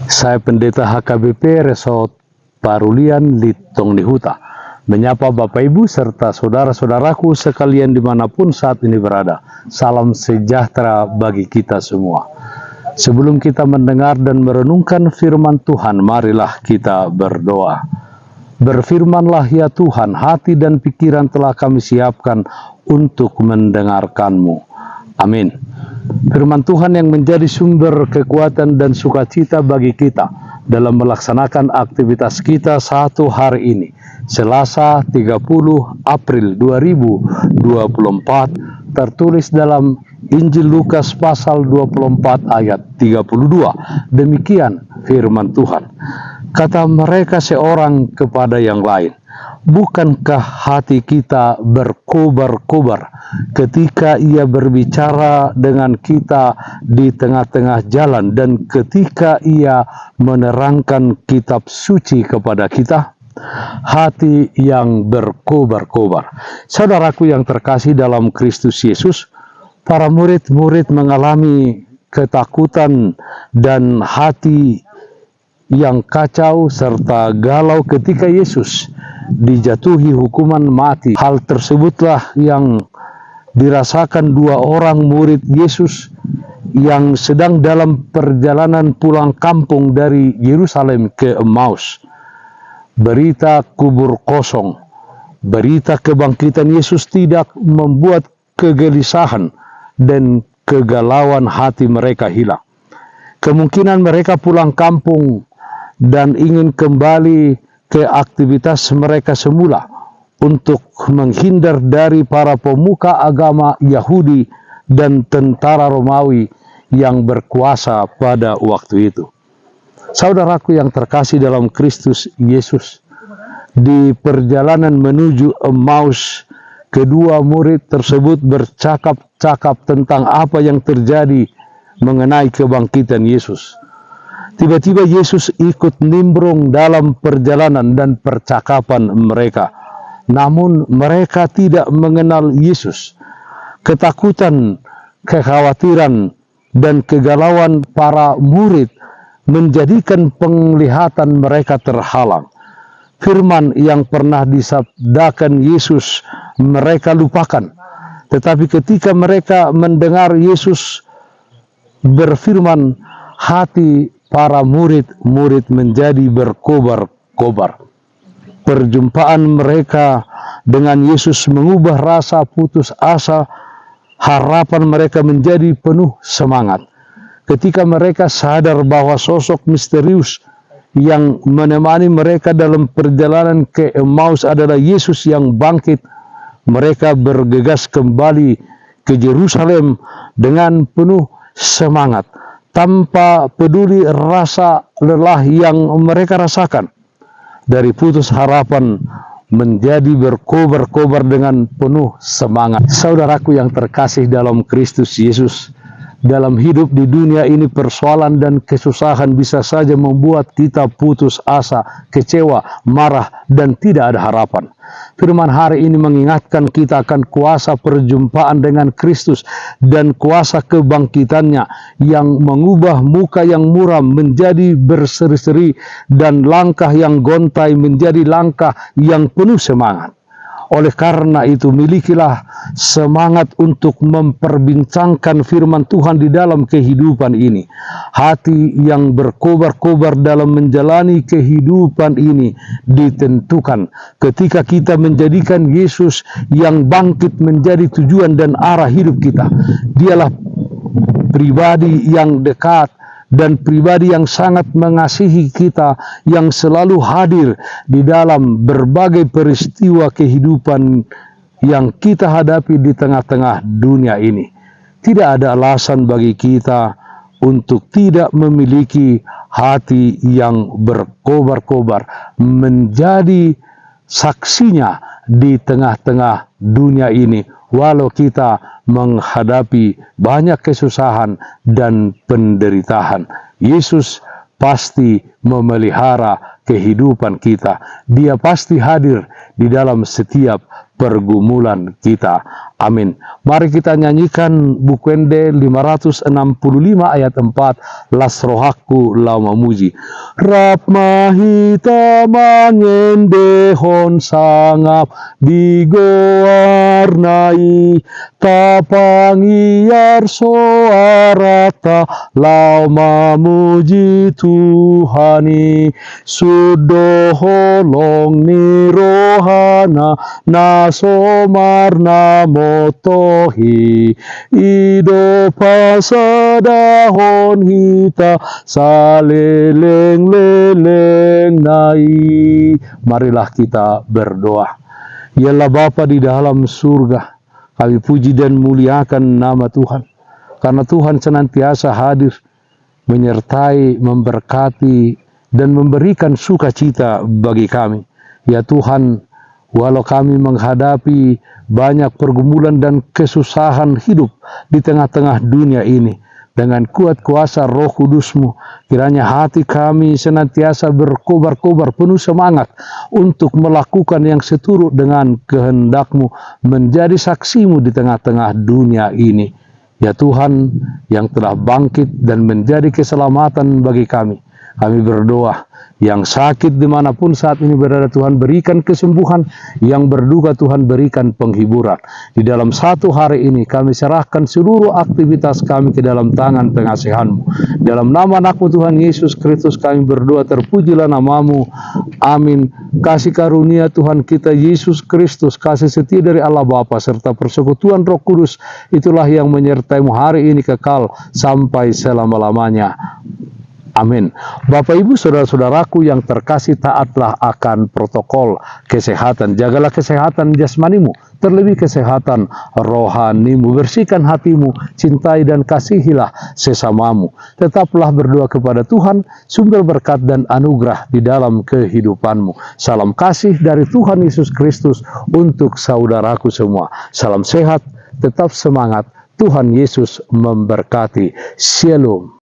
Saya Pendeta HKBP Resort Parulian Litong Nihuta menyapa Bapak Ibu serta saudara-saudaraku sekalian dimanapun saat ini berada. Salam sejahtera bagi kita semua. Sebelum kita mendengar dan merenungkan firman Tuhan, marilah kita berdoa. Berfirmanlah ya Tuhan, hati dan pikiran telah kami siapkan untuk mendengarkan-Mu. Amin. Firman Tuhan yang menjadi sumber kekuatan dan sukacita bagi kita dalam melaksanakan aktivitas kita satu hari ini, Selasa 30 April 2024, tertulis dalam Injil Lukas pasal 24 ayat 32. Demikian firman Tuhan. Kata mereka seorang kepada yang lain, bukankah hati kita berkobar-kobar ketika ia berbicara dengan kita di tengah-tengah jalan dan ketika ia menerangkan kitab suci kepada kita? Hati yang berkobar-kobar. Saudaraku yang terkasih dalam Kristus Yesus, para murid-murid mengalami ketakutan dan hati yang kacau serta galau ketika Yesus dijatuhi hukuman mati. Hal tersebutlah yang dirasakan dua orang murid Yesus yang sedang dalam perjalanan pulang kampung dari Yerusalem ke Emmaus. Berita kubur kosong, berita kebangkitan Yesus tidak membuat kegelisahan dan kegalauan hati mereka hilang. Kemungkinan mereka pulang kampung dan ingin kembali ke aktivitas mereka semula untuk menghindar dari para pemuka agama Yahudi dan tentara Romawi yang berkuasa pada waktu itu. Saudaraku yang terkasih dalam Kristus Yesus, di perjalanan menuju Emmaus, kedua murid tersebut bercakap-cakap tentang apa yang terjadi mengenai kebangkitan Yesus. Tiba-tiba Yesus ikut nimbrung dalam perjalanan dan percakapan mereka. Namun mereka tidak mengenal Yesus. Ketakutan, kekhawatiran, dan kegalauan para murid menjadikan penglihatan mereka terhalang. Firman yang pernah disabdakan Yesus mereka lupakan. Tetapi ketika mereka mendengar Yesus berfirman, hati para murid-murid menjadi berkobar-kobar. Perjumpaan mereka dengan Yesus mengubah rasa putus asa. Harapan mereka menjadi penuh semangat. Ketika mereka sadar bahwa sosok misterius yang menemani mereka dalam perjalanan ke Emmaus adalah Yesus yang bangkit, mereka bergegas kembali ke Yerusalem dengan penuh semangat, tanpa peduli rasa lelah yang mereka rasakan. Dari putus harapan menjadi berkobar-kobar dengan penuh semangat. Saudaraku yang terkasih dalam Kristus Yesus, dalam hidup di dunia ini persoalan dan kesusahan bisa saja membuat kita putus asa, kecewa, marah, dan tidak ada harapan. Firman hari ini mengingatkan kita akan kuasa perjumpaan dengan Kristus dan kuasa kebangkitannya yang mengubah muka yang muram menjadi berseri-seri dan langkah yang gontai menjadi langkah yang penuh semangat. Oleh karena itu, milikilah semangat untuk memperbincangkan firman Tuhan di dalam kehidupan ini. Hati yang berkobar-kobar dalam menjalani kehidupan ini ditentukan ketika kita menjadikan Yesus yang bangkit menjadi tujuan dan arah hidup kita. Dialah pribadi yang dekat dan pribadi yang sangat mengasihi kita, yang selalu hadir di dalam berbagai peristiwa kehidupan yang kita hadapi di tengah-tengah dunia ini. Tidak ada alasan bagi kita untuk tidak memiliki hati yang berkobar-kobar, menjadi saksinya di tengah-tengah dunia ini, walau kita menghadapi banyak kesusahan dan penderitaan. Yesus pasti memelihara kehidupan kita. Dia pasti hadir di dalam setiap pergumulan kita. Amin. Mari kita nyanyikan Bukwende 565 ayat 4. Las rohaku lau memuji. Rap mahita mangendehon sangap digoarnai tapangiar soarata lau memuji Tuhani sudoholong ni rohana nasomarna motohi ido pasadahon hita saleleng-leleng nai. Marilah kita berdoa. Yalah Bapa di dalam surga, kami puji dan muliakan nama Tuhan, karena Tuhan senantiasa hadir, menyertai, memberkati, dan memberikan sukacita bagi kami. Ya Tuhan, walau kami menghadapi banyak pergumulan dan kesusahan hidup di tengah-tengah dunia ini, dengan kuat kuasa Roh Kudus-Mu, kiranya hati kami senantiasa berkobar-kobar penuh semangat untuk melakukan yang seturut dengan kehendak-Mu, menjadi saksi-Mu di tengah-tengah dunia ini. Ya Tuhan, yang telah bangkit dan menjadi keselamatan bagi kami. Kami berdoa, yang sakit dimanapun saat ini berada, Tuhan berikan kesembuhan, yang berduka Tuhan berikan penghiburan. Di dalam satu hari ini kami serahkan seluruh aktivitas kami ke dalam tangan pengasihan-Mu. Dalam nama anak-Mu Tuhan Yesus Kristus kami berdoa, terpujilah nama-Mu. Amin. Kasih karunia Tuhan kita Yesus Kristus, kasih setia dari Allah Bapa, serta persekutuan Roh Kudus, itulah yang menyertai-Mu hari ini kekal sampai selama-lamanya. Amin. Bapak Ibu saudara-saudaraku yang terkasih, taatlah akan protokol kesehatan. Jagalah kesehatan jasmanimu, terlebih kesehatan rohanimu. Bersihkan hatimu, cintai dan kasihilah sesamamu. Tetaplah berdoa kepada Tuhan, sumber berkat dan anugerah di dalam kehidupanmu. Salam kasih dari Tuhan Yesus Kristus untuk saudaraku semua. Salam sehat, tetap semangat. Tuhan Yesus memberkati. Shalom.